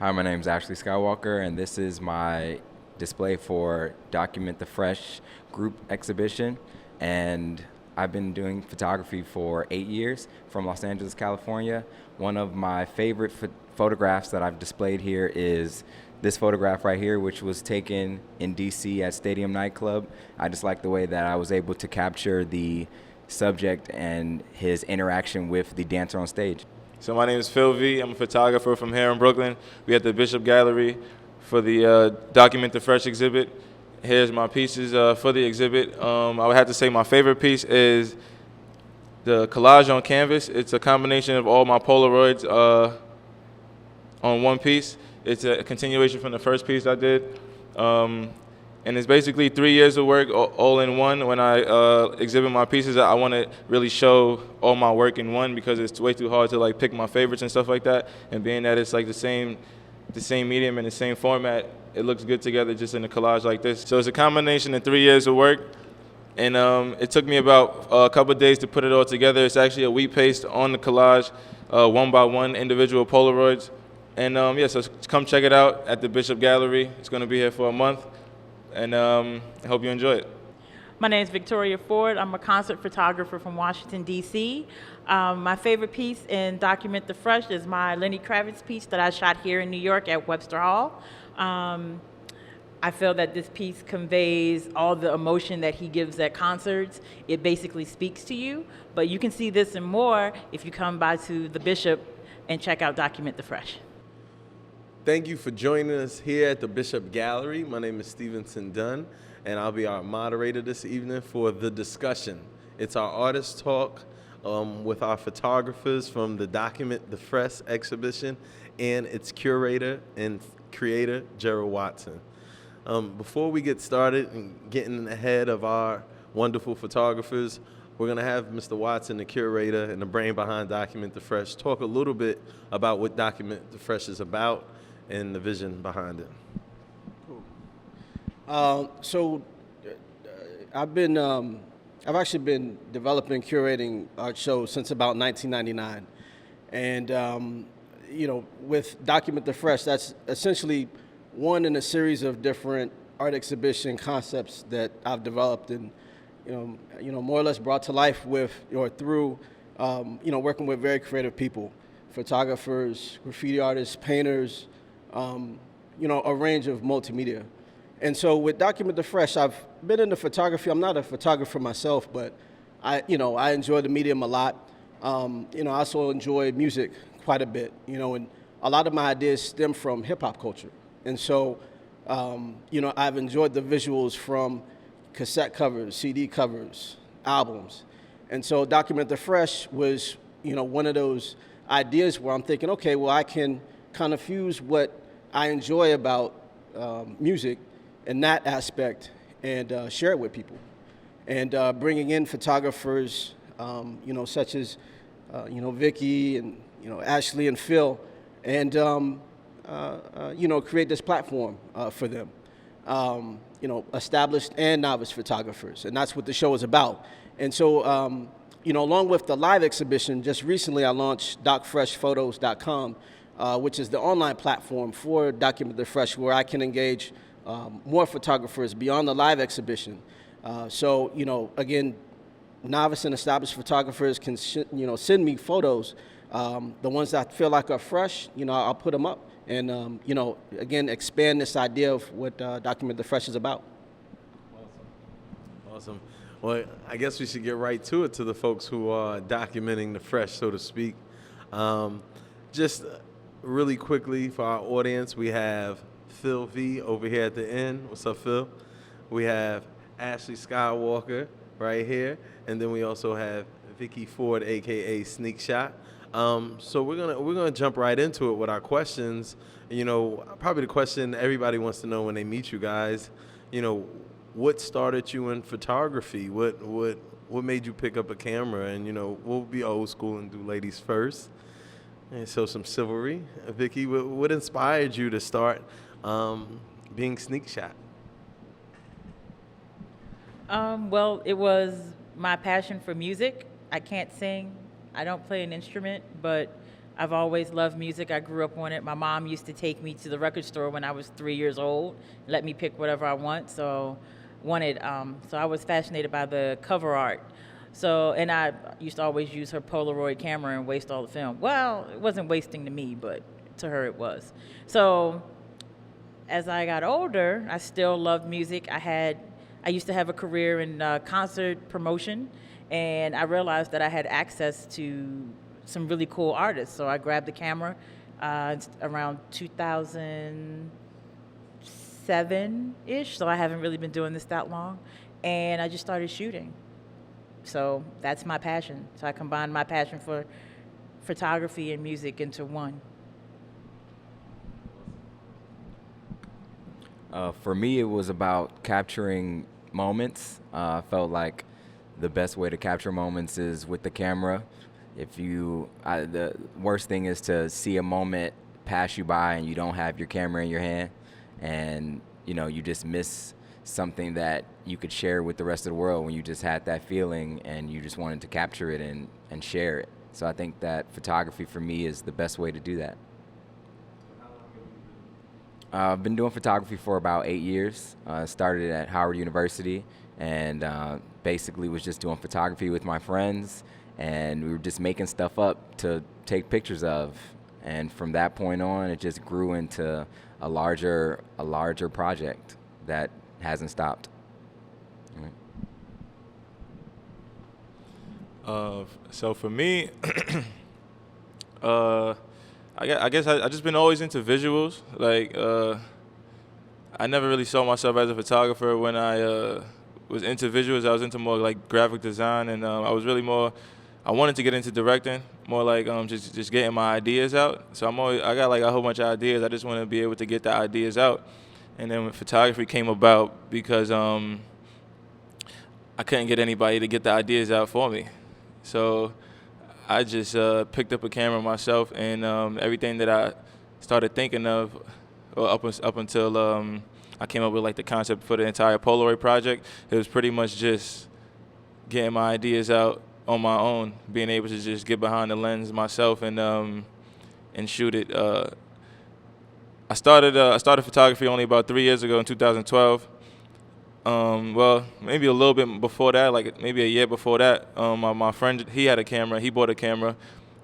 Hi, my name is Ashley Skywalker, and this is my display for Document the Fresh group exhibition. And I've been doing photography for 8 years from Los Angeles, California. One of my favorite photographs that I've displayed here is this photograph right here, which was taken in DC at Stadium Nightclub. I just like the way that I was able to capture the subject and his interaction with the dancer on stage. So my name is Phil V. I'm a photographer from here in Brooklyn. We at the Bishop Gallery for the Document the Fresh exhibit. Here's my pieces for the exhibit. I would have to say my favorite piece is the collage on canvas. It's a combination of all my Polaroids on one piece. It's a continuation from the first piece I did. And it's basically 3 years of work all in one. When I exhibit my pieces, I want to really show all my work in one because it's way too hard to like pick my favorites and stuff like that. And being that it's like the same medium and the same format, it looks good together just in a collage like this. So it's a combination of 3 years of work. And it took me about a couple of days to put it all together. It's actually a wheat paste on the collage, one by one individual Polaroids. And yeah, so come check it out at the Bishop Gallery. It's going to be here for a month. And I hope you enjoy it. My name is Victoria Ford. I'm a concert photographer from Washington, D.C. My favorite piece in Document the Fresh is my Lenny Kravitz piece that I shot here in New York at Webster Hall. I feel that this piece conveys all the emotion that he gives at concerts. It basically speaks to you, but you can see this and more if you come by to the Bishop and check out Document the Fresh. Thank you for joining us here at the Bishop Gallery. My name is Stevenson Dunn, and I'll be our moderator this evening for The Discussion. It's our artist talk with our photographers from the Document the Fresh exhibition and its curator and creator, Gerald Watson. Before we get started and getting ahead of our wonderful photographers, we're going to have Mr. Watson, the curator and the brain behind Document the Fresh, talk a little bit about what Document the Fresh is about and the vision behind it. I've actually been developing, curating art shows since about 1999, and with Document the Fresh, that's essentially one in a series of different art exhibition concepts that I've developed and more or less brought to life with or through working with very creative people, photographers, graffiti artists, painters. A range of multimedia. And so with Document the Fresh, I've been into photography. I'm not a photographer myself, but I enjoy the medium a lot. I also enjoy music quite a bit, and a lot of my ideas stem from hip hop culture. And so, I've enjoyed the visuals from cassette covers, CD covers, albums. And so Document the Fresh was, one of those ideas where I'm thinking, okay, well, I can kind of fuse what I enjoy about music in that aspect and share it with people. And bringing in photographers, such as, Vicky and, Ashley and Phil, and, create this platform for them, established and novice photographers. And that's what the show is about. And so, along with the live exhibition, just recently I launched docfreshphotos.com, which is the online platform for Document the Fresh, where I can engage more photographers beyond the live exhibition. Again, novice and established photographers can send me photos. The ones that I feel like are fresh, I'll put them up and, again, expand this idea of what Document the Fresh is about. Awesome. Well, I guess we should get right to it, to the folks who are documenting the fresh, so to speak. Just really quickly for our audience, we have Phil V over here at the end. What's up, Phil? We have Ashley Skywalker right here, and then we also have Vickey Ford, aka Sneakshot. So we're gonna jump right into it with our questions. Probably the question everybody wants to know when they meet you guys. What started you in photography? What made you pick up a camera? And we'll be old school and do ladies first. And so some chivalry. Vicky, what inspired you to start being Sneakshot? Well, it was my passion for music. I can't sing. I don't play an instrument, but I've always loved music. I grew up on it. My mom used to take me to the record store when I was 3 years old, let me pick whatever I wanted. So I was fascinated by the cover art. So, and I used to always use her Polaroid camera and waste all the film. Well, it wasn't wasting to me, but to her it was. So as I got older, I still loved music. I used to have a career in concert promotion, and I realized that I had access to some really cool artists. So I grabbed the camera around 2007-ish, so I haven't really been doing this that long, and I just started shooting. So that's my passion. So I combined my passion for photography and music into one. For me, it was about capturing moments. I felt like the best way to capture moments is with the camera. The worst thing is to see a moment pass you by and you don't have your camera in your hand, and you just miss something that you could share with the rest of the world when you just had that feeling and you just wanted to capture it and share it. So I think that photography for me is the best way to do that. I've been doing photography for about 8 years. Started at Howard University, and basically was just doing photography with my friends, and we were just making stuff up to take pictures of. And from that point on, it just grew into a larger project that hasn't stopped. So for me, I guess I just been always into visuals. Like I never really saw myself as a photographer when I was into visuals. I was into more like graphic design, and I wanted to get into directing, more like just getting my ideas out. So I got like a whole bunch of ideas. I just want to be able to get the ideas out. And then when photography came about, because I couldn't get anybody to get the ideas out for me. So I just picked up a camera myself, and everything that I started thinking of, or up until I came up with like the concept for the entire Polaroid project, it was pretty much just getting my ideas out on my own, being able to just get behind the lens myself and shoot it. I started photography only about 3 years ago in 2012. Well, maybe a little bit before that, like maybe a year before that. My friend, he had a camera. He bought a camera,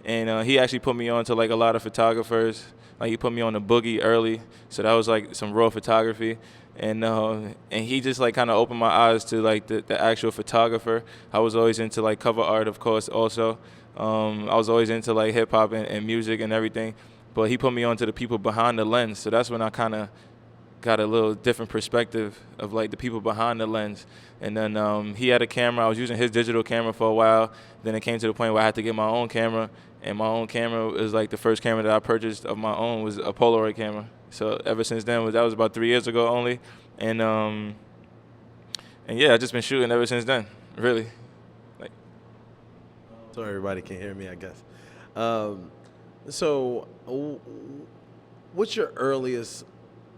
and he actually put me on to like a lot of photographers. Like he put me on the Boogie early, so that was like some raw photography. And he just like kind of opened my eyes to like the actual photographer. I was always into like cover art, of course, also. I was always into like hip hop and music and everything. But he put me on to the people behind the lens. So that's when I kind of got a little different perspective of like the people behind the lens. And then he had a camera. I was using his digital camera for a while. Then it came to the point where I had to get my own camera. And my own camera was like the first camera that I purchased of my own was a Polaroid camera. So ever since then, that was about 3 years ago only. And yeah, I've just been shooting ever since then, really. Like, so everybody can hear me, I guess. So what's your earliest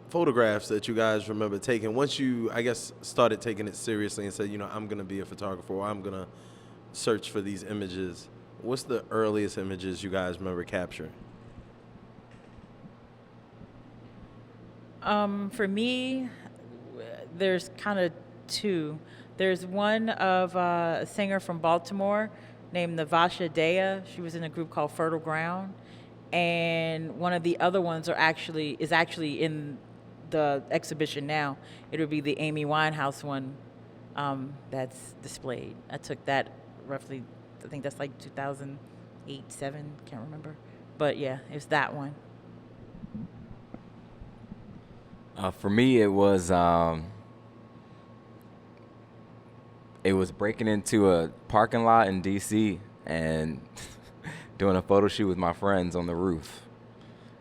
photographs that you guys remember taking once you, I guess, started taking it seriously and said, I'm going to be a photographer, or I'm going to search for these images? What's the earliest images you guys remember capturing? For me, there's kind of two. There's one of a singer from Baltimore named Navasha Dea. She was in a group called Fertile Ground. And one of the other ones is actually in the exhibition now. It would be the Amy Winehouse one that's displayed. I took that roughly, I think that's like 2008, 7, can't remember. But yeah, it's that one. For me, it was breaking into a parking lot in D.C. and doing a photo shoot with my friends on the roof.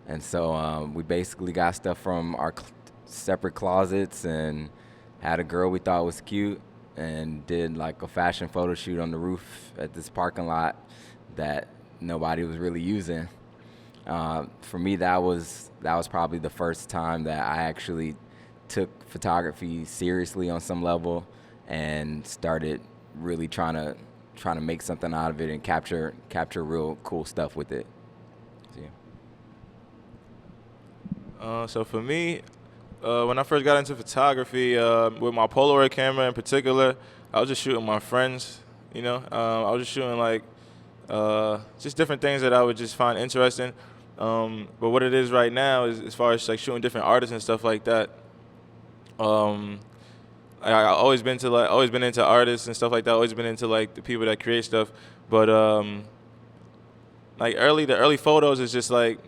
And so we basically got stuff from our separate closets and had a girl we thought was cute and did like a fashion photo shoot on the roof at this parking lot that nobody was really using. For me, that was probably the first time that I actually took photography seriously on some level and started really trying to make something out of it and capture real cool stuff with it. So, yeah. So for me, when I first got into photography, with my Polaroid camera in particular, I was just shooting my friends. You know, I was just shooting like just different things that I would just find interesting. But what it is right now is, as far as like shooting different artists and stuff like that. I always been into artists and stuff like that. Always been into like the people that create stuff. But like the early photos is just like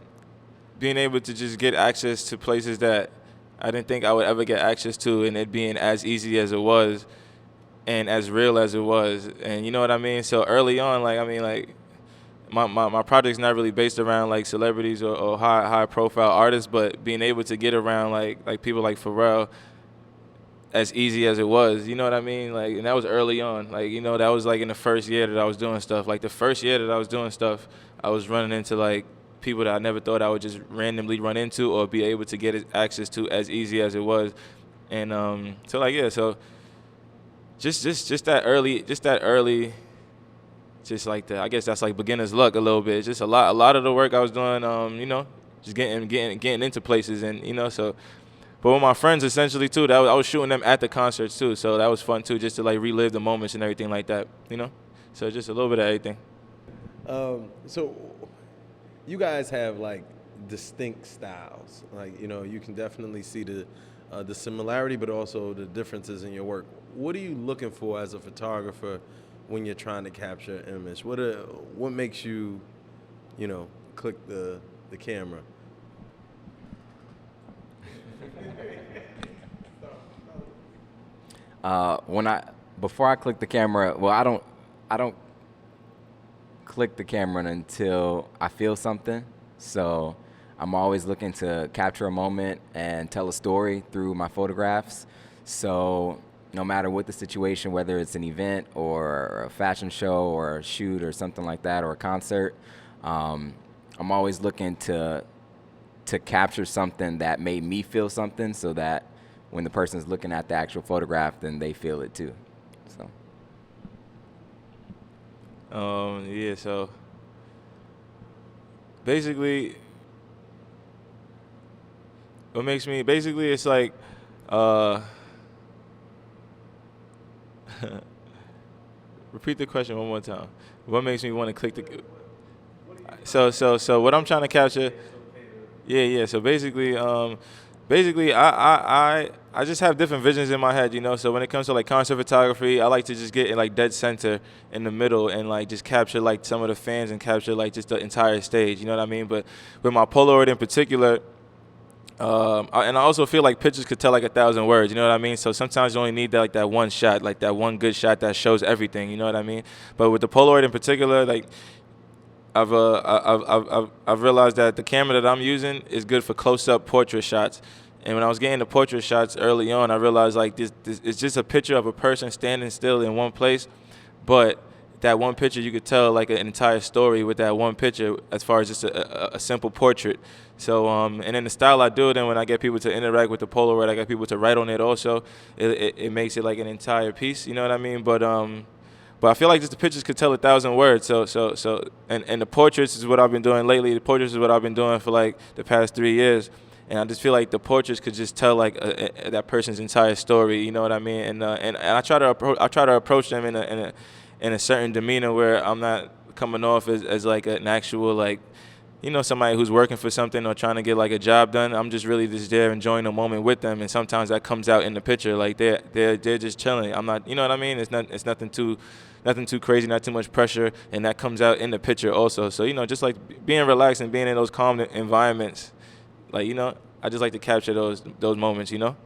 being able to just get access to places that I didn't think I would ever get access to, and it being as easy as it was and as real as it was. And you know what I mean? So early on, like, I mean, like, my project's not really based around like celebrities or high profile artists, but being able to get around like people like Pharrell as easy as it was, you know what I mean? Like, and that was early on. Like, you know, that was like in the first year that I was doing stuff. Like the first year that I was doing stuff, I was running into like people that I never thought I would just randomly run into or be able to get access to as easy as it was. And so like, yeah, so just that early, just like I guess that's like beginner's luck a little bit. Just a lot of the work I was doing, you know, just getting into places, and you know, so. But with my friends, essentially too, I was shooting them at the concerts too, so that was fun too, just to like relive the moments and everything like that, you know. So just a little bit of everything. So you guys have like distinct styles. Like, you know, you can definitely see the similarity, but also the differences in your work. What are you looking for as a photographer when you're trying to capture an image? What makes you, you know, click the camera? Before I click the camera, well, I don't click the camera until I feel something. So I'm always looking to capture a moment and tell a story through my photographs. So no matter what the situation, whether it's an event or a fashion show or a shoot or something like that, or a concert, I'm always looking to capture something that made me feel something, so that when the person's looking at the actual photograph, then they feel it too. So. Yeah. So basically, what makes me it's like. Repeat the question one more time. What makes me want to click the? So what I'm trying to capture. Yeah. So basically, I just have different visions in my head, you know. So when it comes to like concert photography, I like to just get in like dead center in the middle and like just capture like some of the fans and capture like just the entire stage, you know what I mean? But with my Polaroid in particular, and I also feel like pictures could tell like 1,000 words, you know what I mean? So sometimes you only need that one shot, like that one good shot that shows everything, you know what I mean? But with the Polaroid in particular, like I've realized that the camera that I'm using is good for close-up portrait shots. And when I was getting the portrait shots early on, I realized like this it's just a picture of a person standing still in one place, but that one picture you could tell like an entire story with that one picture as far as just a simple portrait. So and then the style I do it in, when I get people to interact with the Polaroid, I get people to write on it also. It makes it like an entire piece, you know what I mean? But I feel like just the pictures could tell 1,000 words. So and the portraits is what I've been doing lately. The portraits is what I've been doing for like the past 3 years. And I just feel like the portraits could just tell like that person's entire story, you know what I mean? And I try to approach them in a certain demeanor where I'm not coming off as like an actual like, you know, somebody who's working for something or trying to get like a job done. I'm just really just there enjoying the moment with them, and sometimes that comes out in the picture. Like they're just chilling. I'm not, you know what I mean? It's nothing too crazy, not too much pressure, and that comes out in the picture also. So, you know, just like being relaxed and being in those calm environments. Like, you know, I just like to capture those moments, you know?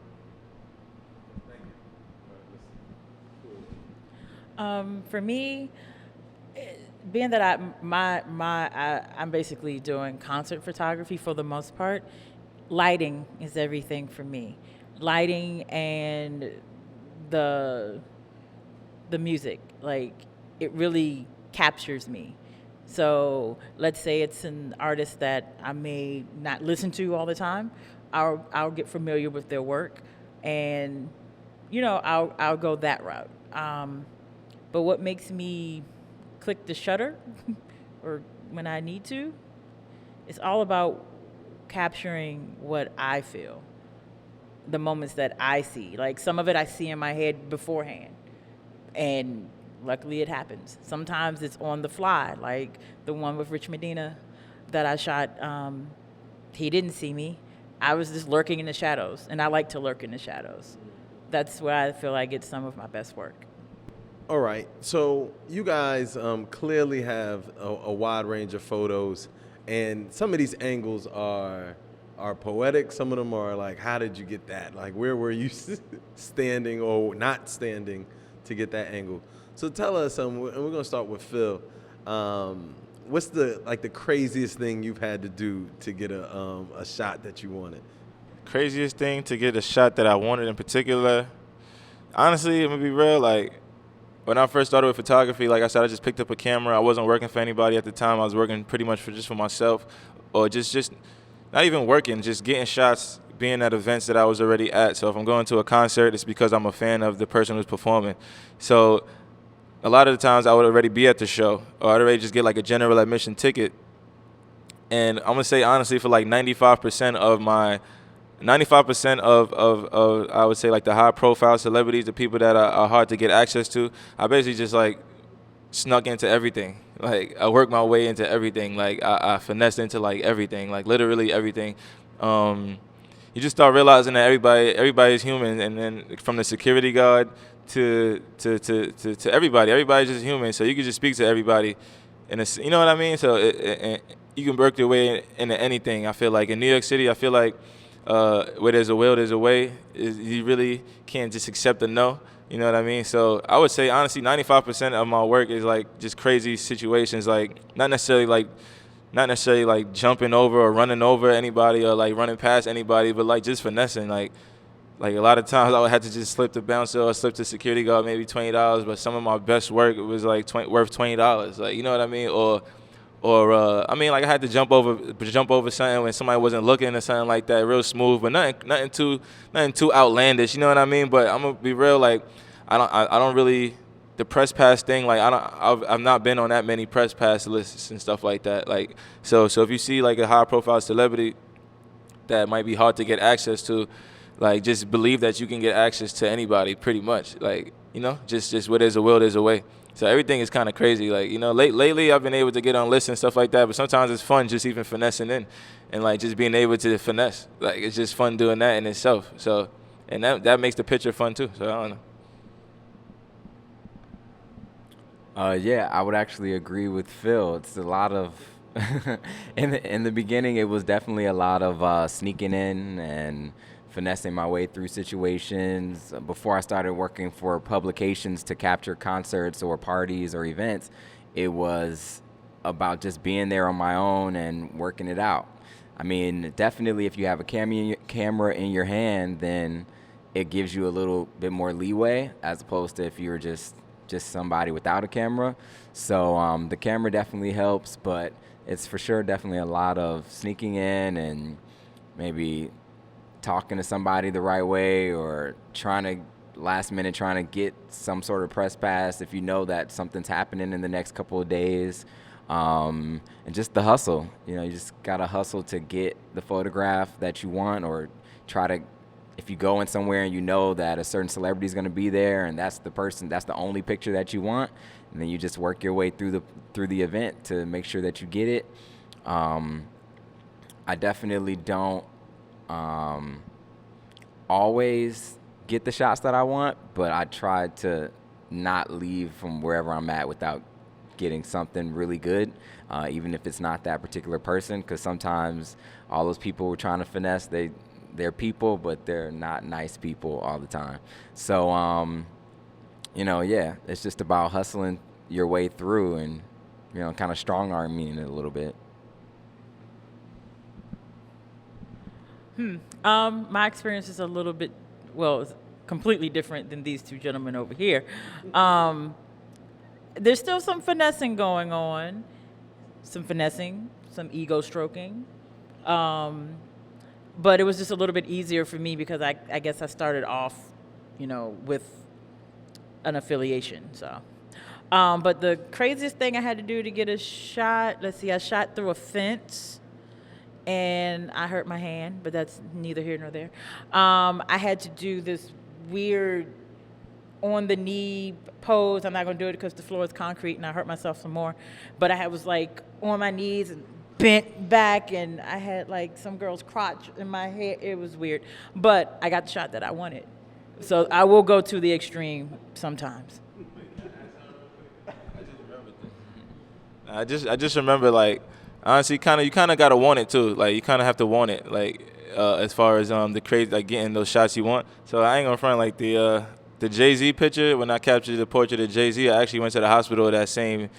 For me, being that I'm basically doing concert photography for the most part, lighting is everything for me. Lighting and the music, like, it really captures me. So let's say it's an artist that I may not listen to all the time. I'll get familiar with their work, and you know, I'll go that route. But what makes me click the shutter, or when I need to, it's all about capturing what I feel, the moments that I see. Like some of it I see in my head beforehand, and luckily it happens. Sometimes it's on the fly, like the one with Rich Medina that I shot. He didn't see me. I was just lurking in the shadows, and I like to lurk in the shadows. That's where I feel I get some of my best work. All right, so you guys clearly have a wide range of photos, and some of these angles are poetic. Some of them are like, how did you get that? Like, where were you standing or not standing to get that angle? So tell us, and we're gonna start with Phil. What's the craziest thing you've had to do to get a shot that you wanted? Craziest thing to get a shot that I wanted in particular, honestly, I'm gonna be real, like, when I first started with photography, like I said, I just picked up a camera. I wasn't working for anybody at the time. I was working pretty much just for myself, or just not even working, just getting shots, being at events that I was already at. So if I'm going to a concert, it's because I'm a fan of the person who's performing. So a lot of the times I would already be at the show, or I'd already just get like a general admission ticket. And I'm gonna say honestly, for like 95% of I would say like the high profile celebrities, the people that are hard to get access to, I basically just like snuck into everything. Like I worked my way into everything. Like I finessed into like everything, like literally everything. You just start realizing that everybody's human, and then from the security guard to everybody's just human. So you can just speak to everybody, and you know what I mean. So you can work your way into anything. I feel like in New York City, I feel like where there's a will, there's a way. You really can't just accept a no. You know what I mean? So I would say, honestly, 95% of my work is like just crazy situations, like not necessarily like jumping over or running over anybody or like running past anybody, but like just finessing. Like a lot of times I would have to just slip the bouncer or slip the security guard maybe $20, but some of my best work was like worth $20. Like, you know what I mean? Or I mean, like I had to jump over something when somebody wasn't looking or something like that, real smooth, but nothing too outlandish. You know what I mean? But I'm gonna be real, like I don't really, the press pass thing. Like I've not been on that many press pass lists and stuff like that. Like so if you see like a high profile celebrity that might be hard to get access to, like just believe that you can get access to anybody pretty much. Like, you know, just where there's a will, there's a way. So everything is kind of crazy. Like, you know, lately I've been able to get on lists and stuff like that, but sometimes it's fun just even finessing in and, like, just being able to finesse. Like, it's just fun doing that in itself. So, and that makes the picture fun, too. So, I don't know. Yeah, I would actually agree with Phil. It's a lot of in the beginning, it was definitely a lot of sneaking in and finessing my way through situations. Before I started working for publications to capture concerts or parties or events, it was about just being there on my own and working it out. I mean, definitely if you have a camera in your hand, then it gives you a little bit more leeway as opposed to if you're just somebody without a camera. So the camera definitely helps, but it's for sure definitely a lot of sneaking in and maybe talking to somebody the right way or last minute trying to get some sort of press pass if you know that something's happening in the next couple of days. And just the hustle. You know, you just got to hustle to get the photograph that you want, or try to, if you go in somewhere and you know that a certain celebrity is going to be there and that's the only picture that you want, and then you just work your way through the event to make sure that you get it. I definitely don't always get the shots that I want, but I try to not leave from wherever I'm at without getting something really good, even if it's not that particular person, because sometimes all those people we're trying to finesse, they're people, but they're not nice people all the time. So, you know, yeah, it's just about hustling your way through and, you know, kind of strong-arming it a little bit. My experience is a little bit, it's completely different than these two gentlemen over here. There's still some finessing going on, some ego stroking. But it was just a little bit easier for me because I guess I started off, you know, with an affiliation. So, but the craziest thing I had to do to get a shot, I shot through a fence. and I hurt my hand, but that's neither here nor there. I had to do this weird on the knee pose. I'm not going to do it because the floor is concrete and I hurt myself some more. But I was like on my knees and bent back, and I had like some girl's crotch in my head. It was weird. But I got the shot that I wanted. So I will go to the extreme sometimes. I just remember, like, honestly, you kind of gotta want it too. Like, you kind of have to want it, like, as far as the crazy, like getting those shots you want. So I ain't gonna front, like the Jay-Z picture. When I captured the portrait of Jay-Z, I actually went to the hospital that same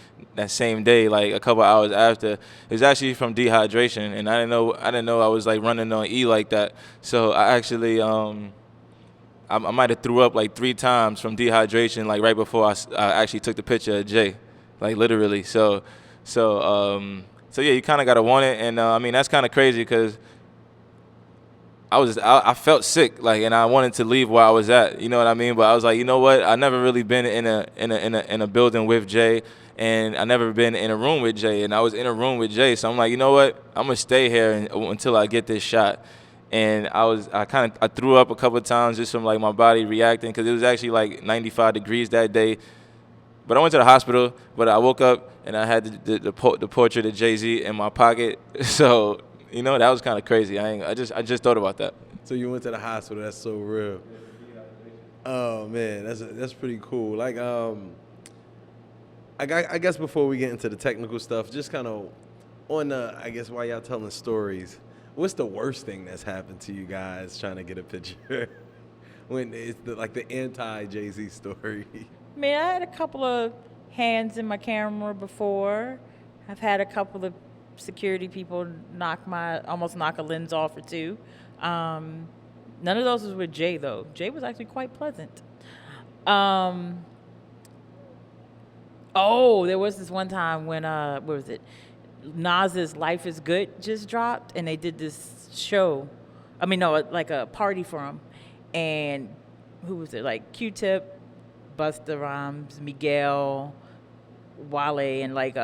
day, like a couple hours after. It was actually from dehydration, and I didn't know I was like running on E like that. So I actually I might have threw up like 3 times from dehydration, like right before I actually took the picture of Jay, like literally. So yeah, you kind of gotta want it, and I mean that's kind of crazy because I felt sick, like, and I wanted to leave where I was at, you know what I mean? But I was like, you know what? I never really been in a building with Jay, and I never been in a room with Jay, and I was in a room with Jay, so I'm like, you know what? I'm gonna stay here until I get this shot. And I threw up a couple of times just from like my body reacting because it was actually like 95 degrees that day. But I went to the hospital, but I woke up and I had the portrait of Jay-Z in my pocket. So, you know, that was kind of crazy. I just thought about that. So you went to the hospital. That's so real. Oh man, that's pretty cool. Like I guess before we get into the technical stuff, just kind of on I guess while y'all telling stories, what's the worst thing that's happened to you guys trying to get a picture? When it's the anti-Jay-Z story. I mean, I had a couple of hands in my camera before. I've had a couple of security people almost knock a lens off or two. None of those was with Jay, though. Jay was actually quite pleasant. There was this one time when, what was it? Nas's Life is Good just dropped, and they did this show. Like a party for him. And who was it? Like Q-Tip, Busta Rhymes, Miguel, Wale, and like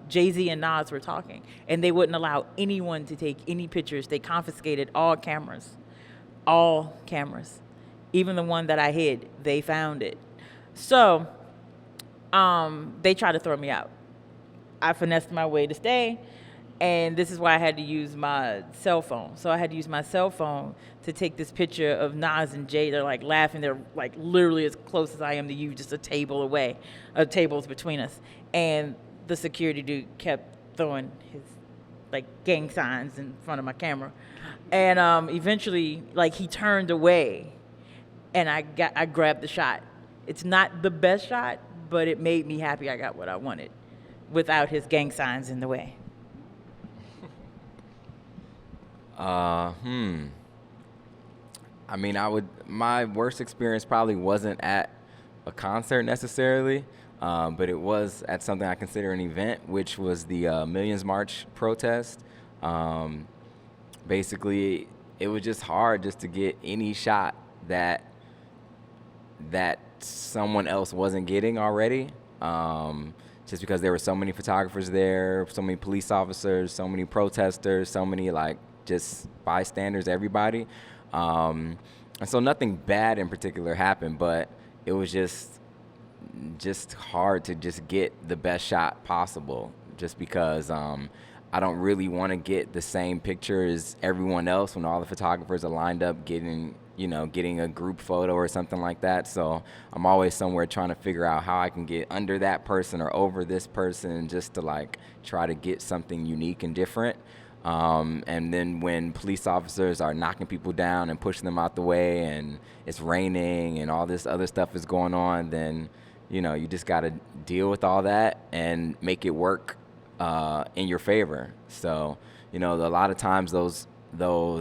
Jay-Z and Nas were talking. And they wouldn't allow anyone to take any pictures. They confiscated all cameras. Even the one that I hid, they found it. So they tried to throw me out. I finessed my way to stay, and this is why I had to use my cell phone. So I had to use my cell phone to take this picture of Nas and Jay. They're like laughing. They're like literally as close as I am to you, just a table away, tables between us. And the security dude kept throwing his like gang signs in front of my camera. And eventually, like, he turned away, and I grabbed the shot. It's not the best shot, but it made me happy I got what I wanted without his gang signs in the way. I mean, my worst experience probably wasn't at a concert necessarily, but it was at something I consider an event, which was the Millions March protest. Basically, it was just hard just to get any shot that someone else wasn't getting already. Just because there were so many photographers there, so many police officers, so many protesters, so many like just bystanders, everybody. And so nothing bad in particular happened, but it was just hard to just get the best shot possible, just because I don't really want to get the same picture as everyone else when all the photographers are lined up getting a group photo or something like that. So I'm always somewhere trying to figure out how I can get under that person or over this person, just to like try to get something unique and different. And then when police officers are knocking people down and pushing them out the way, and it's raining and all this other stuff is going on, then you just got to deal with all that and make it work in your favor. So a lot of times those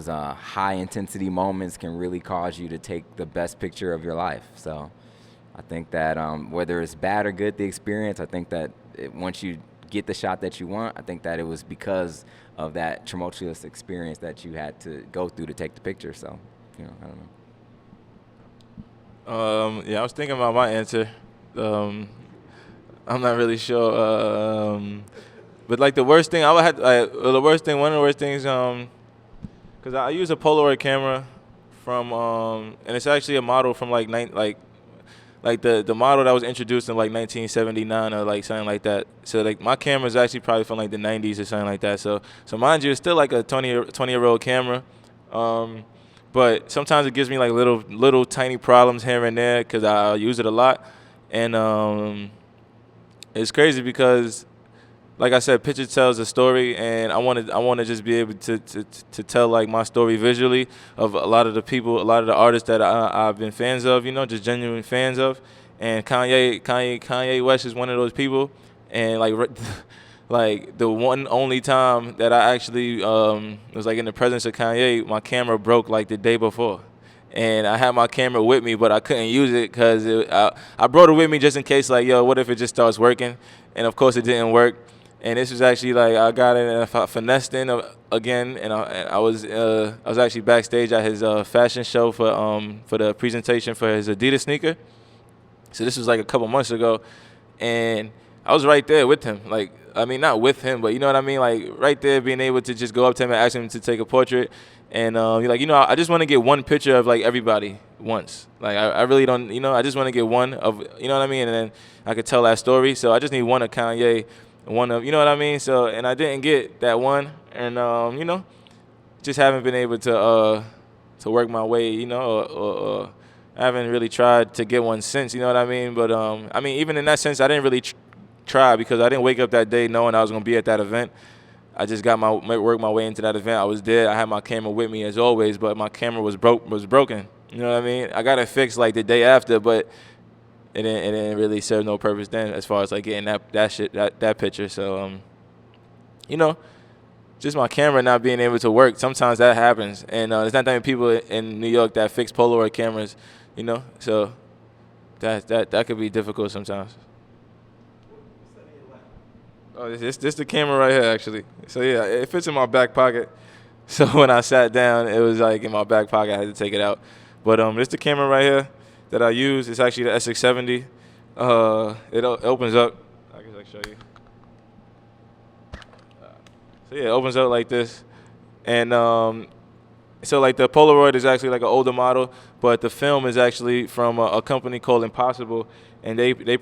high intensity moments can really cause you to take the best picture of your life. So I think that whether it's bad or good, the experience, I think that once you get the shot that you want, I think that it was because of that tumultuous experience that you had to go through to take the picture. So, I don't know. I was thinking about my answer. I'm not really sure. But like the worst thing, I would have the worst thing. One of the worst things, because I use a Polaroid camera from, and it's actually a model from like the model that was introduced in like 1979 or like something like that. So like my camera is actually probably from like the 90s or something like that. So mind you, it's still like a 20-year-old camera. But sometimes it gives me like little tiny problems here and there because I use it a lot, and it's crazy because, like I said, picture tells a story, and I want to just be able to tell like my story visually of a lot of the people, a lot of the artists that I've been fans of, just genuine fans of, and Kanye West is one of those people, and like the one only time that I actually was like in the presence of Kanye, my camera broke like the day before. And I had my camera with me, but I couldn't use it because I brought it with me just in case, like, yo, what if it just starts working? And of course it didn't work. And this was actually like I got it and I finessed in again, and I was actually backstage at his fashion show for the presentation for his Adidas sneaker. So this was like a couple months ago, and I was right there with him. Like, I mean, not with him, but you know what I mean? Like, right there, being able to just go up to him and ask him to take a portrait. And you're like, I just want to get one picture of like everybody once. Like, I really don't, I just want to get one of, you know what I mean? And then I could tell that story. So I just need one of Kanye, one of, you know what I mean? So, and I didn't get that one. And, just haven't been able to work my way, or I haven't really tried to get one since, you know what I mean? But, I mean, even in that sense, I didn't really try because I didn't wake up that day knowing I was going to be at that event. I just worked my way into that event. I was there. I had my camera with me as always, but my camera was broken. You know what I mean? I got it fixed like the day after, but it didn't really serve no purpose then as far as like getting that picture. So just my camera not being able to work. Sometimes that happens, and there's not that many people in New York that fix Polaroid cameras. So that could be difficult sometimes. Oh, this the camera right here, actually. So, yeah, it fits in my back pocket. So when I sat down, it was, like, in my back pocket. I had to take it out. But this the camera right here that I use. It's actually the S670. It opens up. I guess I can show you. So, yeah, it opens up like this. And so, like, the Polaroid is actually, like, an older model. But the film is actually from a company called Impossible. And they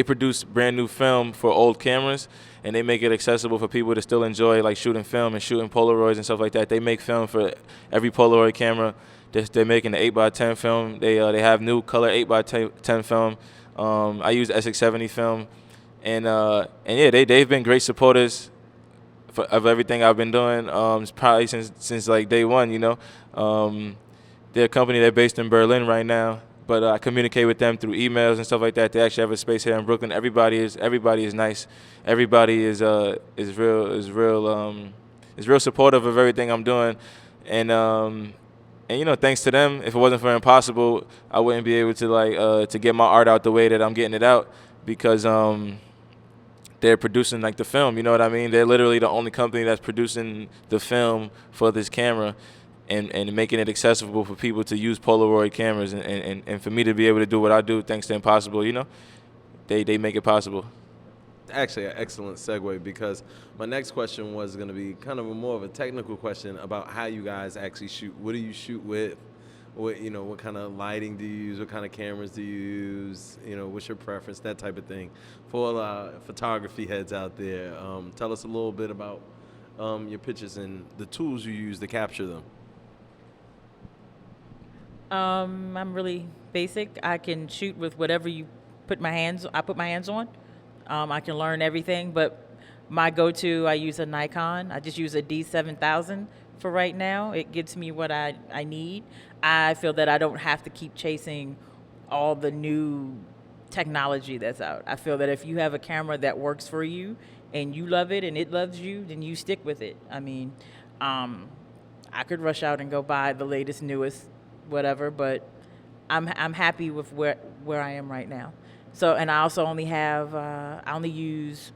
produce brand new film for old cameras, and they make it accessible for people to still enjoy like shooting film and shooting Polaroids and stuff like that. They make film for every Polaroid camera. They're making the 8x10 film. They have new color 8x10 film. I use SX70 film, and yeah, they've been great supporters of everything I've been doing. Probably since like day one. They're a company. They're based in Berlin right now. But I communicate with them through emails and stuff like that. They actually have a space here in Brooklyn. Everybody is nice. Everybody is real supportive of everything I'm doing. And thanks to them, if it wasn't for Impossible, I wouldn't be able to to get my art out the way that I'm getting it out because they're producing like the film. You know what I mean? They're literally the only company that's producing the film for this camera. And making it accessible for people to use Polaroid cameras and for me to be able to do what I do thanks to Impossible, they make it possible. Actually, an excellent segue because my next question was going to be kind of more of a technical question about how you guys actually shoot. What do you shoot with? What kind of lighting do you use? What kind of cameras do you use? What's your preference? That type of thing. For photography heads out there, tell us a little bit about your pictures and the tools you use to capture them. I'm really basic. I can shoot with whatever I put my hands on. I can learn everything, but my go-to, I use a Nikon. I just use a D7000 for right now. It gives me what I need. I feel that I don't have to keep chasing all the new technology that's out. I feel that if you have a camera that works for you and you love it and it loves you, then you stick with it. I mean, I could rush out and go buy the latest, newest, whatever, but I'm happy with where I am right now. So, and I also only have I only use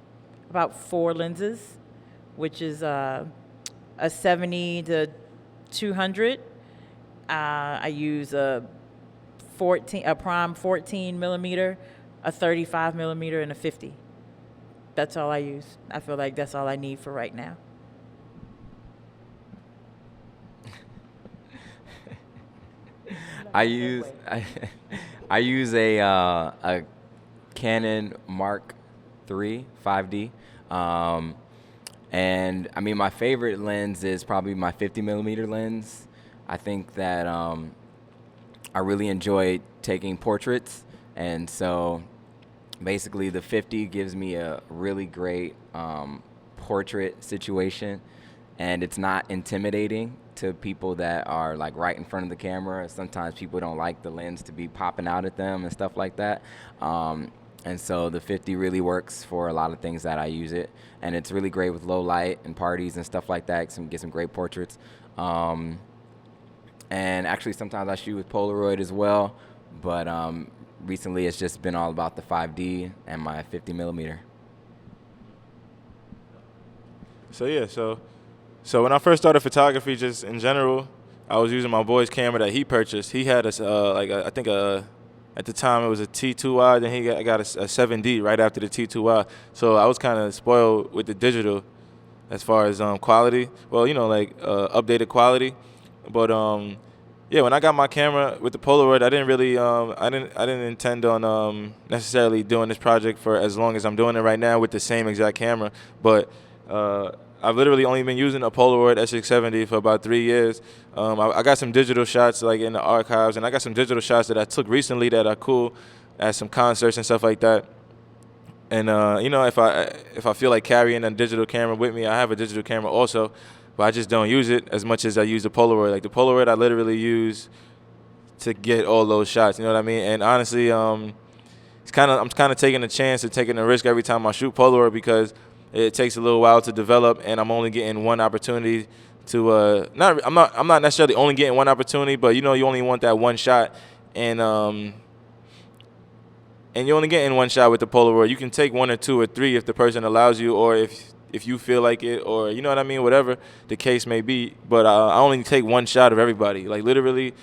about 4 lenses, which is a 70 to 200. I use a prime 14 millimeter, a 35 millimeter, and a 50. That's all I use. I feel like that's all I need for right now. I use I use a Canon Mark III 5D, and I mean my favorite lens is probably my 50 millimeter lens. I think that I really enjoy taking portraits, and so basically the 50 gives me a really great portrait situation, and it's not intimidating to people that are like right in front of the camera. Sometimes people don't like the lens to be popping out at them and stuff like that. And so the 50 really works for a lot of things that I use it, and it's really great with low light and parties and stuff like that. Get some great portraits. And actually sometimes I shoot with Polaroid as well, but recently it's just been all about the 5D and my 50 millimeter. So yeah, so when I first started photography, just in general, I was using my boy's camera that he purchased. He had I think at the time it was a T2i, then I got a 7D right after the T2i. So I was kind of spoiled with the digital as far as quality. Well, updated quality. But yeah, when I got my camera with the Polaroid, I didn't really I didn't intend on necessarily doing this project for as long as I'm doing it right now with the same exact camera. But I've literally only been using a Polaroid SX70 for about 3 years. I got some digital shots like in the archives, and I got some digital shots that I took recently that are cool at some concerts and stuff like that. And if I feel like carrying a digital camera with me, I have a digital camera also, but I just don't use it as much as I use the Polaroid. Like the Polaroid, I literally use to get all those shots. You know what I mean? And honestly, I'm kind of taking a chance and taking a risk every time I shoot Polaroid because it takes a little while to develop, and I'm only getting one opportunity to I'm not necessarily only getting one opportunity, but you only want that one shot, and you only get in one shot with the Polaroid. You can take 1 or 2 or 3 if the person allows you, or if you feel like it, or you know what I mean, whatever the case may be. But I only take one shot of everybody. Like literally,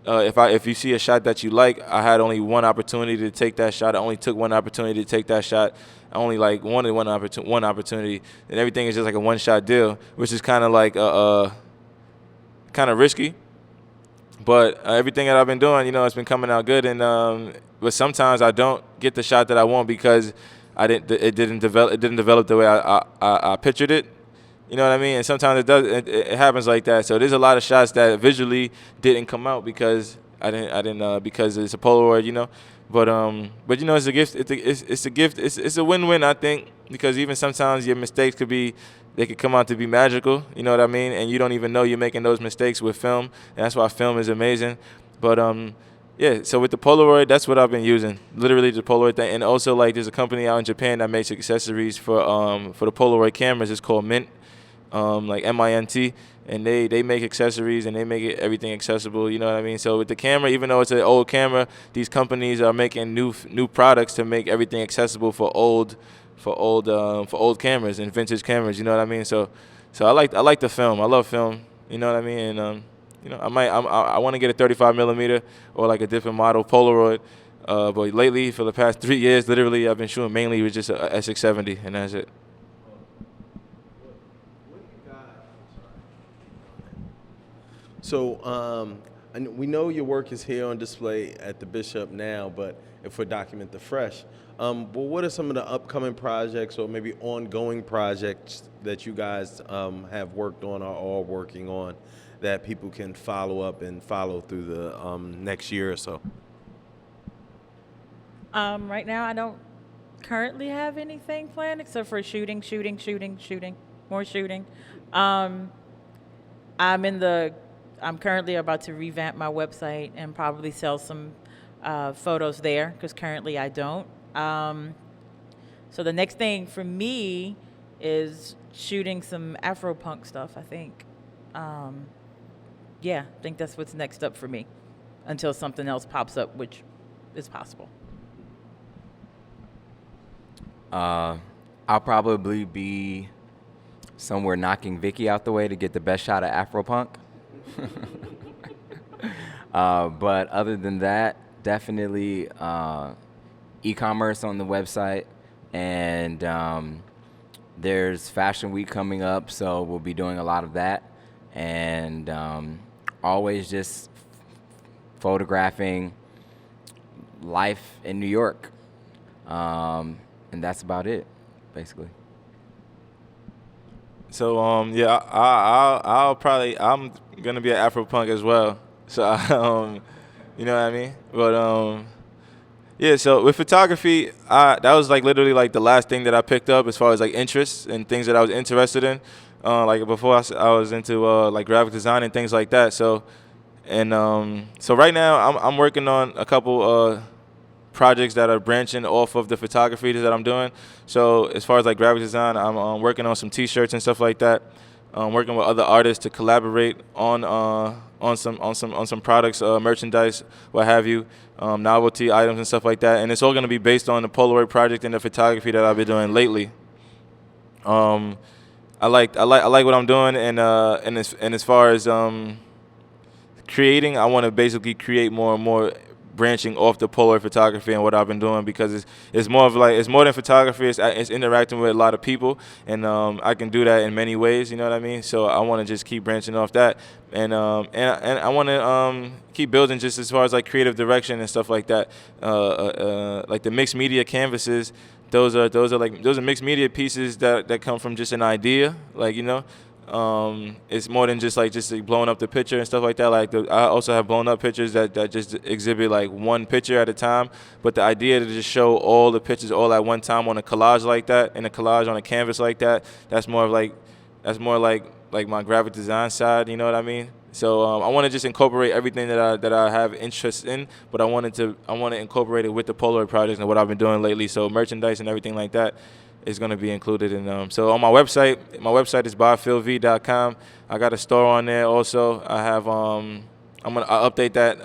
if you see a shot that you like, I had only one opportunity to take that shot. I only took one opportunity to take that shot. I only wanted one opportunity, and everything is just like a one-shot deal, which is kind of like kind of risky. But everything that I've been doing, it's been coming out good. And but sometimes I don't get the shot that I want because it didn't develop the way I pictured it. You know what I mean? And sometimes it happens like that. So there's a lot of shots that visually didn't come out because I didn't because it's a Polaroid, But it's a gift. It's a gift. It's a win-win, I think, because even sometimes your mistakes could come out to be magical. You know what I mean? And you don't even know you're making those mistakes with film, and that's why film is amazing. But yeah. So with the Polaroid, that's what I've been using. Literally the Polaroid thing, and also like there's a company out in Japan that makes accessories for the Polaroid cameras. It's called Mint, like MINT. And they make accessories and they make everything accessible, you know what I mean? So with the camera, even though it's an old camera, these companies are making new products to make everything accessible for old cameras and vintage cameras, you know what I mean? So I like the film. I love film, you know what I mean? And I want to get a 35 millimeter or like a different model Polaroid. But lately, for the past 3 years, literally, I've been shooting mainly with just a SX70, and that's it. So and we know your work is here on display at the Bishop now, but if we document the fresh, but what are some of the upcoming projects or maybe ongoing projects that you guys have worked on or are working on that people can follow up and follow through the next year or so? Right now, I don't currently have anything planned except for shooting, more shooting. I'm currently about to revamp my website and probably sell some photos there because currently I don't. So the next thing for me is shooting some Afro-punk stuff, I think. Yeah, I think that's what's next up for me until something else pops up, which is possible. I'll probably be somewhere knocking Vicky out the way to get the best shot of Afro-punk. But other than that, definitely e-commerce on the website and There's Fashion Week coming up, so we'll be doing a lot of that. And always just photographing life in New York. And that's about it, basically. So yeah, I'm gonna be an Afro punk as well. So you know what I mean? But yeah. So with photography, that was like literally like the last thing that I picked up as far as like interests and things that I was interested in. Like before I was into like graphic design and things like that. So so right now I'm working on a couple projects that are branching off of the photography that I'm doing. So as far as like graphic design, I'm working on some T-shirts and stuff like that. Working with other artists to collaborate on some products, merchandise, what have you, novelty items and stuff like that. And it's all going to be based on the Polaroid project and the photography that I've been doing lately. I like what I'm doing, and as far as creating, I want to basically create more and more branching off the Polaroid photography and what I've been doing, because it's more than photography. It's interacting with a lot of people, and I can do that in many ways. You know what I mean? So I want to just keep branching off that, and I want to keep building just as far as like creative direction and stuff like that. Like the mixed media canvases, those are mixed media pieces that come from just an idea, like, you know. It's more than just like blowing up the picture and stuff like that. Like I also have blown up pictures that just exhibit like one picture at a time. But the idea to just show all the pictures all at one time on a collage like that, in a collage on a canvas like that, that's more like my graphic design side. You know what I mean? So I want to just incorporate everything that I have interest in, but I want to incorporate it with the Polaroid projects and what I've been doing lately. So merchandise and everything like that is going to be included in so on my website is byphilv.com. I got a store on there also. I have I'll update that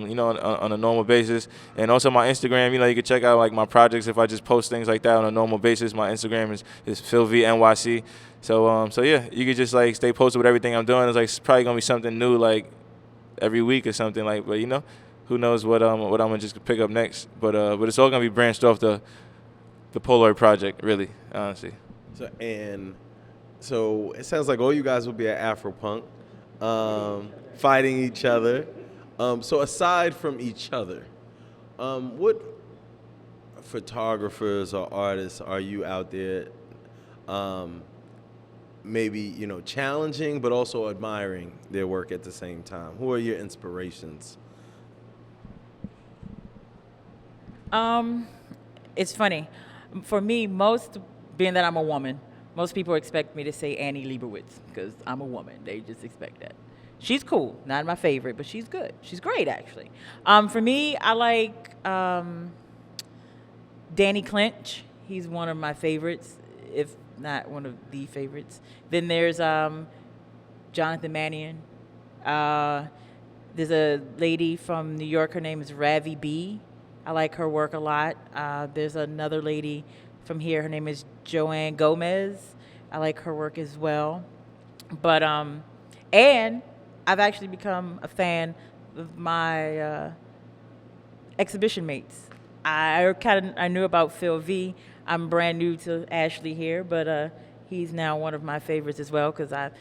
you know, on a normal basis. And also my Instagram, you know, you can check out like my projects if I just post things like that on a normal basis. My Instagram is philvnyc. So yeah, you could just like stay posted with everything I'm doing. It's like it's probably gonna be something new like every week or something, like, but you know, who knows what I'm gonna just pick up next. But it's all gonna be branched off the Polaroid project, really, honestly. So it sounds like all you guys will be at Afropunk, fighting each other. So aside from each other, what photographers or artists are you out there maybe, you know, challenging but also admiring their work at the same time? Who are your inspirations? It's funny. For me, being that I'm a woman, most people expect me to say Annie Leibovitz because I'm a woman. They just expect that. She's cool. Not my favorite, but she's good. She's great, actually. For me, I like Danny Clinch. He's one of my favorites, if not one of the favorites. Then there's Jonathan Mannion. There's a lady from New York. Her name is Ravi B. I like her work a lot. There's another lady from here. Her name is Joanne Gomez. I like her work as well. But and I've actually become a fan of my exhibition mates. I knew about Phil V. I'm brand new to Ashley here, but he's now one of my favorites as well, because I'm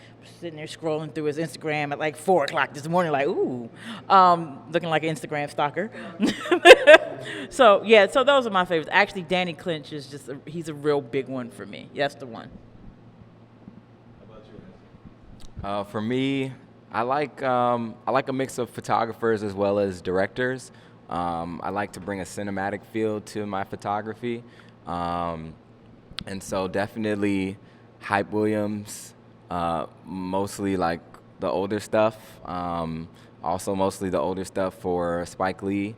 sitting there scrolling through his Instagram at like 4 o'clock this morning, like, ooh, looking like an Instagram stalker. So, yeah, so those are my favorites. Actually, Danny Clinch is he's a real big one for me. That's the one. How about you? For me, I like a mix of photographers as well as directors. I like to bring a cinematic feel to my photography. And so definitely Hype Williams, mostly like the older stuff. Also mostly the older stuff for Spike Lee.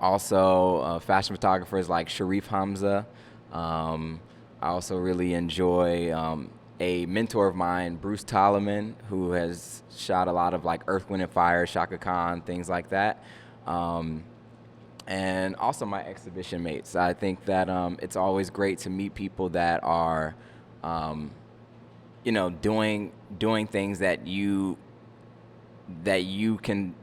Also fashion photographers like Sharif Hamza. I also really enjoy a mentor of mine, Bruce Tolliman, who has shot a lot of like Earth, Wind, and Fire, Shaka Khan, things like that. And also my exhibition mates. I think that it's always great to meet people that are, you know, doing things that you can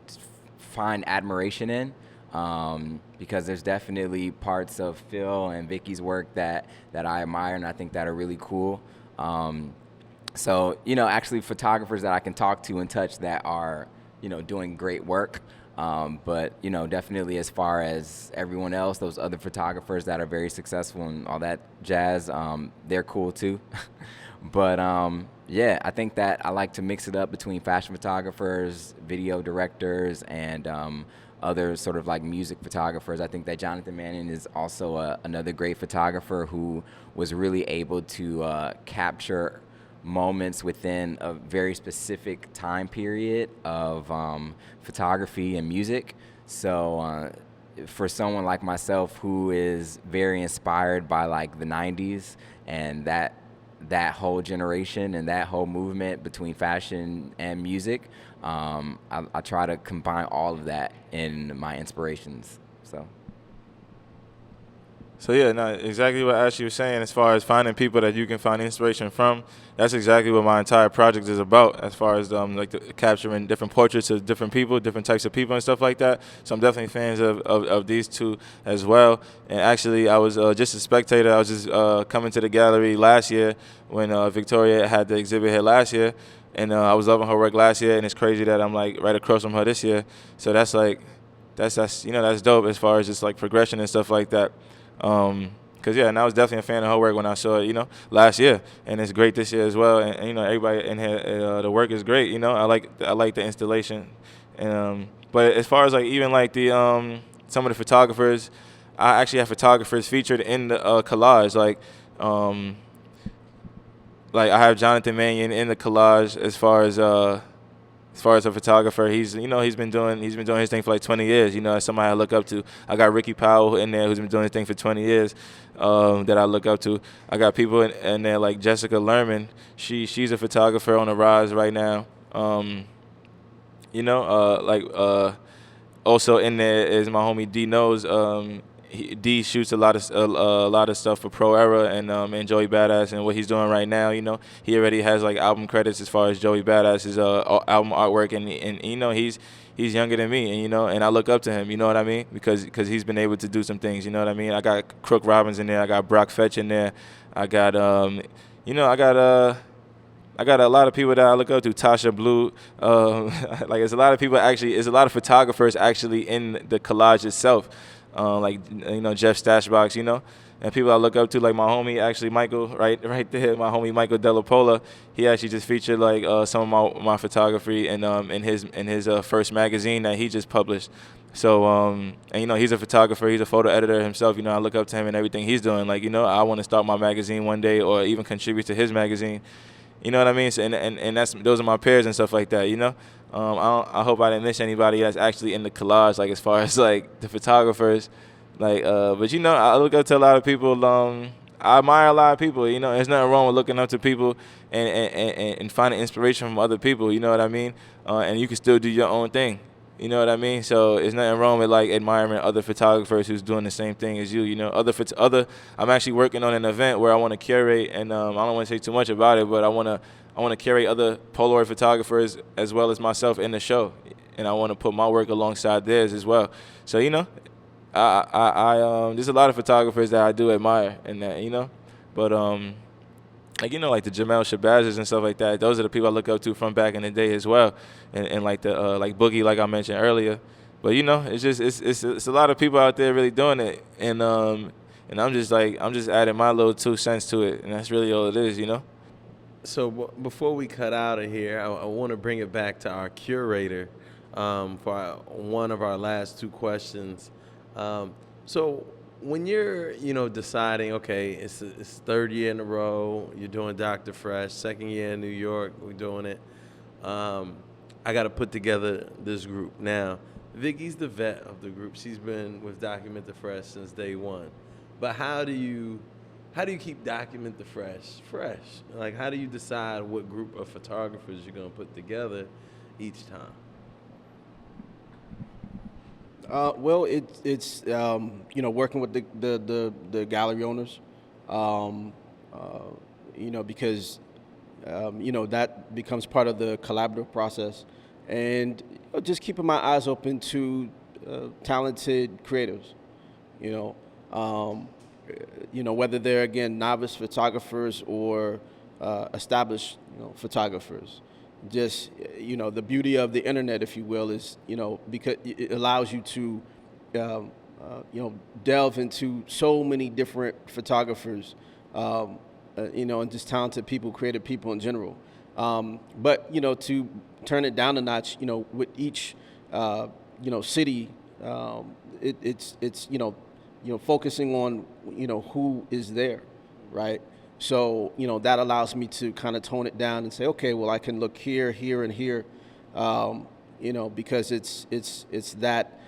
find admiration in. because there's definitely parts of Phil and Vicky's work that I admire and I think that are really cool. So, actually photographers that I can talk to and touch that are, doing great work. But, definitely as far as everyone else, those other photographers that are very successful and all that jazz, they're cool too. But, yeah, I think that I like to mix it up between fashion photographers, video directors, and other sort of like music photographers. I think that Jonathan Mannion is also another great photographer who was really able to capture moments within a very specific time period of photography and music. So for someone like myself who is very inspired by like the 90s and that whole generation and that whole movement between fashion and music, I try to combine all of that in my inspirations. So yeah, no, exactly what Ashley was saying as far as finding people that you can find inspiration from. That's exactly what my entire project is about, as far as capturing different portraits of different people, different types of people and stuff like that. So I'm definitely fans of these two as well. And actually, I was just a spectator. I was just coming to the gallery last year when Victoria had the exhibit here last year. And I was loving her work last year, and it's crazy that I'm like right across from her this year. So that's that's dope as far as just like progression and stuff like that. Cause yeah, and I was definitely a fan of her work when I saw it, last year, and it's great this year as well. And everybody in here, the work is great. I like the installation. And but as far as like even like the some of the photographers, I actually have photographers featured in the collage. Like I have Jonathan Mannion in the collage as far as a photographer. He's been doing his thing for like 20 years. As somebody I look up to. I got Ricky Powell in there who's been doing his thing for 20 years that I look up to. I got people in there like Jessica Lerman. She's a photographer on the rise right now. Also in there is my homie D Knows. D shoots a lot of stuff for Pro Era and Joey Badass, and what he's doing right now. He already has like album credits as far as Joey Badass's album artwork, and he's younger than me, and I look up to him. You know what I mean? Because he's been able to do some things. You know what I mean? I got Crook Robbins in there. I got Brock Fetch in there. I got I got a lot of people that I look up to. Tasha Blue. Like it's a lot of people actually. It's a lot of photographers actually in the collage itself. Jeff Stashbox, and people I look up to, like my homie, actually Michael, right there, my homie Michael Delapola. He actually just featured like some of my photography in his first magazine that he just published. So he's a photographer, he's a photo editor himself. I look up to him and everything he's doing. Like I want to start my magazine one day, or even contribute to his magazine. You know what I mean? So, and those are my peers and stuff like that. I hope I didn't miss anybody that's actually in the collage, like as far as like the photographers, but I look up to a lot of people. I admire a lot of people. There's nothing wrong with looking up to people and finding inspiration from other people. You know what I mean? And you can still do your own thing. You know what I mean? So there's nothing wrong with like admiring other photographers who's doing the same thing as you. I'm actually working on an event where I want to curate, and I don't want to say too much about it, but I want to curate other Polaroid photographers as well as myself in the show, and I want to put my work alongside theirs as well. So I there's a lot of photographers that I do admire, and that but like the Jamel Shabazz and stuff like that. Those are the people I look up to from back in the day as well, and like the like Boogie, like I mentioned earlier. But it's just it's a lot of people out there really doing it, and I'm just adding my little 2 cents to it, and that's really all it is. So before we cut out of here, I want to bring it back to our curator for one of our last 2 questions. So when you're, deciding, okay, it's 3rd year in a row, you're doing Dr. Fresh, 2nd year in New York, we're doing it. I got to put together this group. Now, Vicky's the vet of the group. She's been with Document the Fresh since day one. But how do you keep Document the fresh? Like, how do you decide what group of photographers you're going to put together each time? Well, it's working with the gallery owners, because that becomes part of the collaborative process, and just keeping my eyes open to talented creatives. You know, whether they're again novice photographers or established photographers. Just the beauty of the internet, if you will, is because it allows you to delve into so many different photographers, and just talented people, creative people in general. But to turn it down a notch, with each city, it's focusing on who is there, right? So that allows me to kind of tone it down and say, okay, well, I can look here, here, and here, because it's that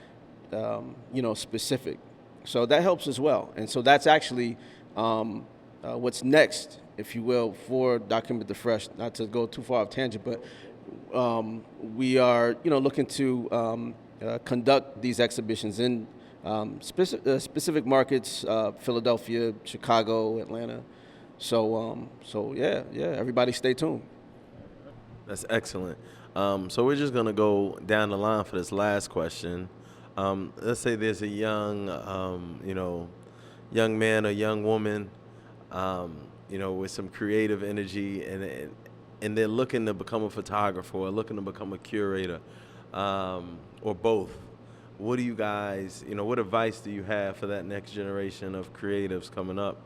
specific. So that helps as well. And so that's actually what's next, if you will, for Document the Fresh. Not to go too far off tangent, but we are looking to conduct these exhibitions in specific markets, Philadelphia, Chicago, Atlanta. So yeah, everybody stay tuned. That's excellent. So we're just gonna go down the line for this last question. Let's say there's a young man or young woman, with some creative energy, and they're looking to become a photographer or looking to become a curator, or both. What do you guys, what advice do you have for that next generation of creatives coming up,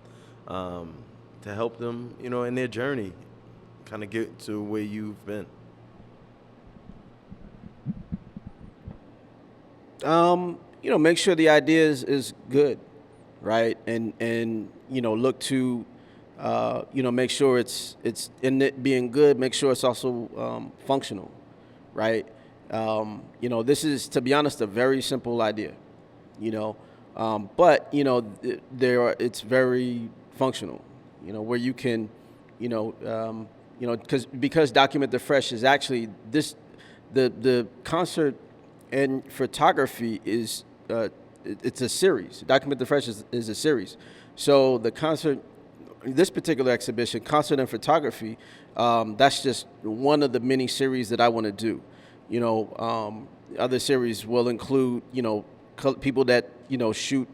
to help them, in their journey, kind of get to where you've been? Make sure the idea is good, right? And look to, make sure it's in it being good, make sure it's also functional, right? This is, to be honest, a very simple idea, but it's very functional, where you can, because Document the Fresh is actually the concert and photography is it's a series. Document the Fresh is a series. So the concert, this particular exhibition, concert and photography, that's just one of the many series that I want to do. Other series will include, people that, shoot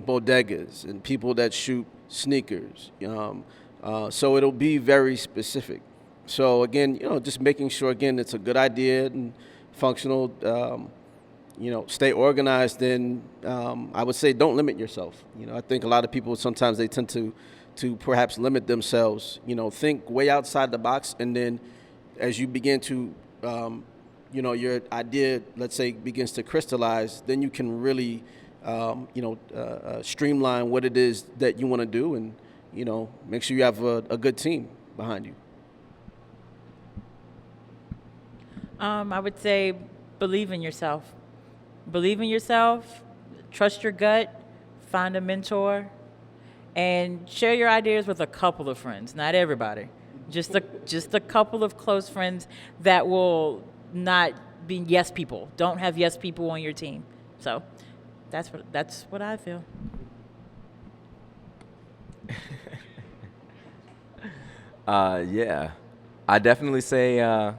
bodegas and people that shoot sneakers. So it'll be very specific. So again, just making sure, again, it's a good idea and functional, stay organized, and I would say don't limit yourself. I think a lot of people sometimes they tend to perhaps limit themselves, think way outside the box, and then as you begin to, your idea, let's say, begins to crystallize, then you can really, streamline what it is that you want to do, and, make sure you have a good team behind you. I would say believe in yourself. Believe in yourself, trust your gut, find a mentor, and share your ideas with a couple of friends, not everybody. Just a couple of close friends that will not be yes people. Don't have yes people on your team. So that's what I feel. Yeah, I definitely say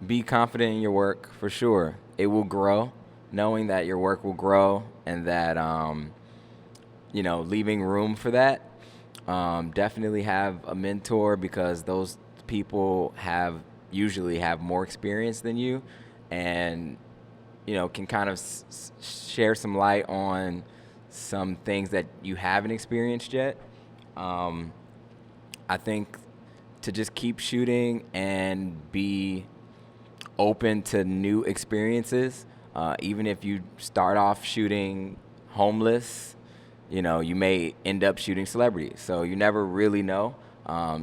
be confident in your work, for sure. It will grow, knowing that your work will grow, and that leaving room for that. Definitely have a mentor, because those people usually have more experience than you, and can kind of share some light on some things that you haven't experienced yet. I think to just keep shooting and be open to new experiences, even if you start off shooting homeless, you may end up shooting celebrities. So you never really know.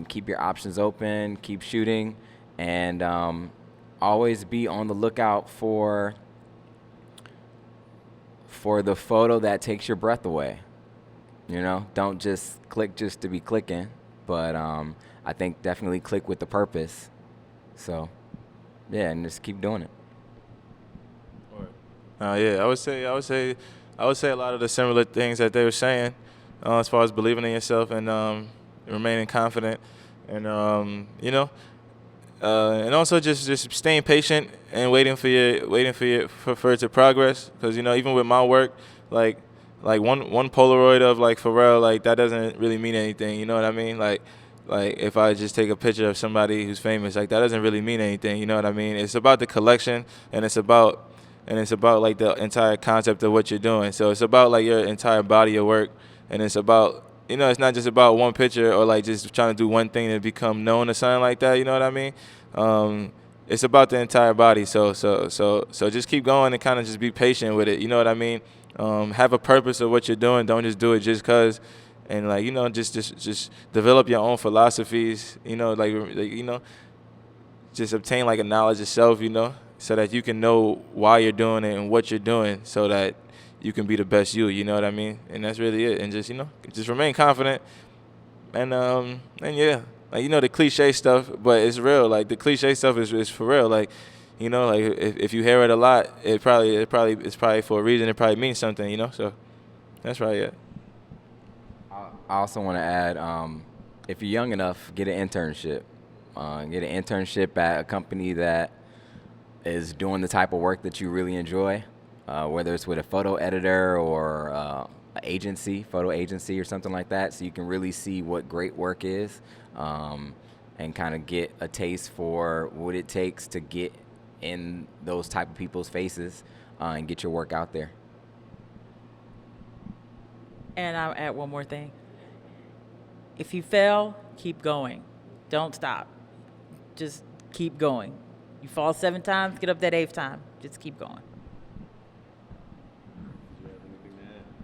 Keep your options open, keep shooting, and always be on the lookout for the photo that takes your breath away. Don't just click just to be clicking, but I think definitely click with the purpose. So yeah, and just keep doing it. Yeah, I would say a lot of the similar things that they were saying, as far as believing in yourself and remaining confident, and and also just staying patient and waiting for it to progress. Because even with my work, like one Polaroid of like Pharrell, like that doesn't really mean anything. You know what I mean? Like if I just take a picture of somebody who's famous, like that doesn't really mean anything. You know what I mean? It's about the collection, and it's about like the entire concept of what you're doing. So it's about like your entire body of work, and it's about it's not just about one picture or like just trying to do one thing to become known or something like that. You know what I mean? It's about the entire body. So just keep going and kind of just be patient with it. You know what I mean? Have a purpose of what you're doing. Don't just do it just cause. And like just develop your own philosophies. Just obtain like a knowledge of self. So that you can know why you're doing it and what you're doing, so that you can be the best you. You know what I mean? And that's really it. And just remain confident. And yeah, like the cliche stuff, but it's real. Like the cliche stuff is for real. Like like if you hear it a lot, it's probably for a reason. It probably means something. So that's right. Yeah. I also want to add, if you're young enough, get an internship. Get an internship at a company that is doing the type of work that you really enjoy, whether it's with a photo editor or an photo agency or something like that, so you can really see what great work is, and kind of get a taste for what it takes to get in those type of people's faces and get your work out there. And I'll add one more thing. If you fail, keep going. Don't stop. Just keep going. You fall 7 times, get up that 8th time. Just keep going.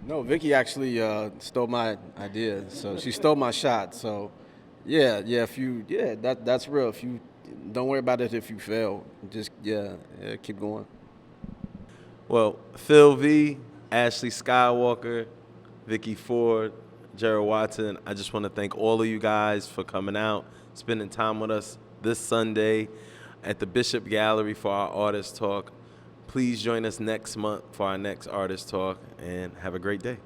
No, Vicky actually stole my idea. So she stole my shot. So yeah, that's real. If you don't worry about it if you fail. Just keep going. Well, Phil V, Ashley Skywalker, Vickey Ford, Gerald Watson, I just want to thank all of you guys for coming out, spending time with us this Sunday at the Bishop Gallery for our Artist Talk. Please join us next month for our next Artist Talk, and have a great day.